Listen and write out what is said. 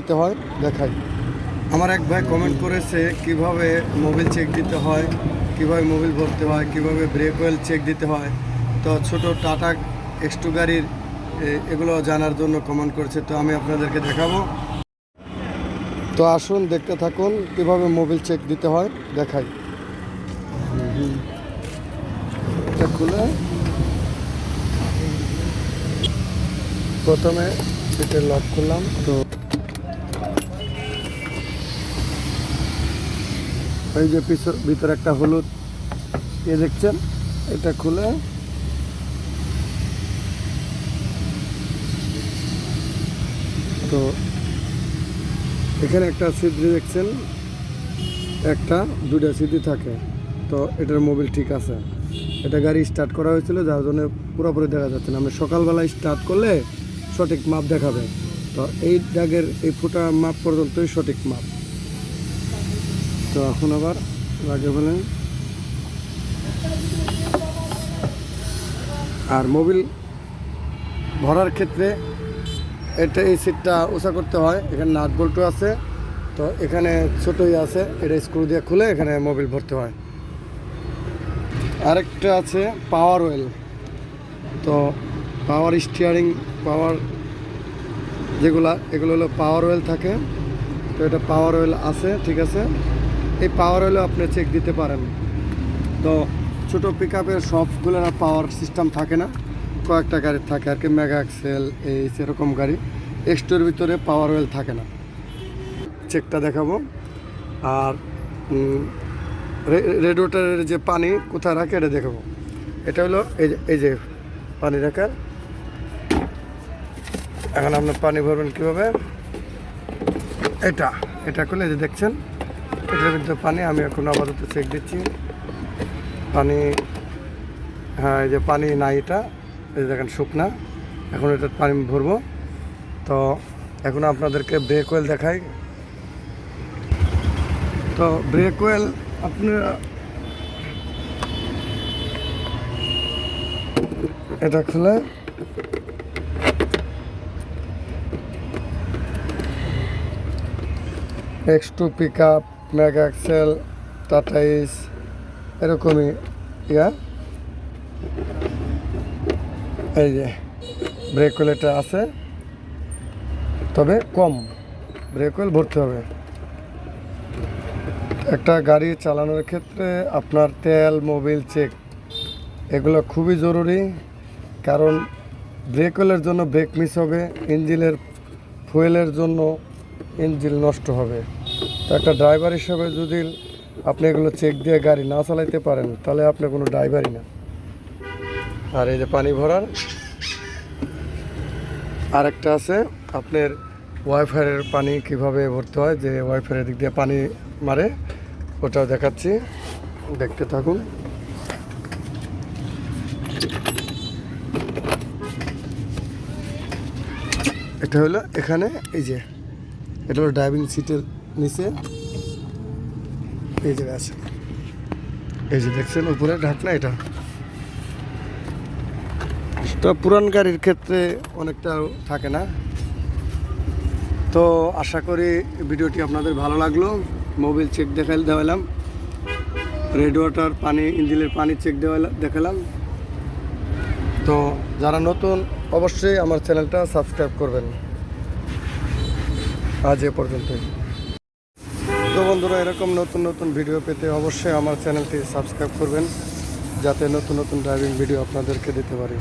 দিতে হয় দেখাই। আমার এক ভাই কমেন্ট করেছে কিভাবে মোবিল চেক দিতে হয়, কিভাবে মোবিল ভরতে হয়, কিভাবে ব্রেক অয়েল চেক দিতে হয়। তো ছোট টাটা X2 গাড়ির এগুলো জানার জন্য কমেন্ট করেছে, তো আমি আপনাদেরকে দেখাবো। তো আসুন দেখতে থাকুন কিভাবে মোবিল চেক দিতে হয় দেখাই। এটা খুলে প্রথমে সিটের লক করলাম। তো এই যে ভিতরে একটা হলুদ দেখছেন, এটা খুলে তো এখানে একটা ছিদ্র দেখছেন, দুটা ছিদ্র থাকে। তো এটার মোবিল ঠিক আছে। এটা গাড়ি স্টার্ট করা হয়েছিল যার জন্য পুরোপুরি দেখা যাচ্ছে না। আমরা সকালবেলায় স্টার্ট করলে সঠিক মাপ দেখাবে। তো এই দাগের এই ফুটা মাপ পর্যন্তই সঠিক মাপ। তো এখন আবার লাগিয়ে ফেলেন। আর মোবিল ভরার ক্ষেত্রে এই সিটটা উঁচা করতে হয়। এখানে নাট বল্টু আছে, তো এখানে ছোটই আছে, এটা স্ক্রু দিয়ে খুলে এখানে মোবিল ভরতে হয়। আরেকটা আছে পাওয়ার অয়েল। তো পাওয়ার স্টিয়ারিং, পাওয়ার এগুলো হলো পাওয়ার অয়েল থাকে। তো এটা পাওয়ার অয়েল আছে, ঠিক আছে। এই পাওয়ার অয়েলও আপনি চেক দিতে পারেন। তো ছোটো পিক আপের সবগুলোর পাওয়ার সিস্টেম থাকে না, কয়েকটা গাড়ির থাকে আর কি, মেগা এক্সেল এই সেরকম গাড়ি। X2-র ভিতরে পাওয়ার অয়েল থাকে না। চেকটা দেখাবো। আর রেডিয়েটরের যে পানি কোথায় রাখে এটা দেখাবো। এটা হলো এই যে পানি রাখার। এখন আপনার পানি ভরবেন কীভাবে, এটা করলে এই যে দেখছেন এটার ভিতরে পানি। আমি এখন আপাতত চেক দিচ্ছি পানি। হ্যাঁ, এই যে পানি নাই, এটা এই যে দেখেন শুকনা। এখন এটা পানি ভরবো। তো এখন আপনাদেরকে ব্রেক অয়েল দেখাই। তো ব্রেক অয়েল আপনারা এটা খুলে X2 pick up, Mega XL, Tata Ace এরকমই এই যে ব্রেক অয়েল এটা আছে, তবে কম ব্রেক অয়েল ভরতে হবে। একটা গাড়ি চালানোর ক্ষেত্রে আপনার তেল, মোবিল চেক এগুলো খুবই জরুরি। কারণ ব্রেক অয়েলের জন্য ব্রেক মিস হবে, ইঞ্জিনের ফুয়েলের জন্য ইঞ্জিন নষ্ট হবে। তো একটা ড্রাইভার হিসেবে যদি আপনি এগুলো চেক দিয়ে গাড়ি না চালাইতে পারেন তাহলে আপনি কোনো ড্রাইভারই না। আর এই যে পানি ভরার আরেকটা আছে আপনার ওয়াইফাইয়ের পানি কিভাবে ভরতে হয়, যে ওয়াইফাইয়ের দিক দিয়ে পানি মারে, ওটাও দেখাচ্ছি, দেখতে থাকুন। এটা হলো এখানে, এই যে এটা হলো ড্রাইভিং সিটের নিচে এই জায়গায় আছে, এই যে দেখছেন উপরে ঢাকনা। এটা তো পুরান গাড়ির ক্ষেত্রে অনেকটা থাকে না। তো আশা করি ভিডিওটি আপনাদের ভালো লাগলো। মোবিল চেক দেখালাম, রেডিয়েটর পানি, ইঞ্জিনের পানি চেক দেখালাম। তো যারা নতুন অবশ্যই আমার চ্যানেলটা সাবস্ক্রাইব করবেন। আজ এ পর্যন্তই। তো বন্ধুরা, এরকম নতুন নতুন ভিডিও পেতে অবশ্যই আমার চ্যানেলটি সাবস্ক্রাইব করবেন, যাতে নতুন নতুন ড্রাইভিং ভিডিও আপনাদেরকে দিতে পারি।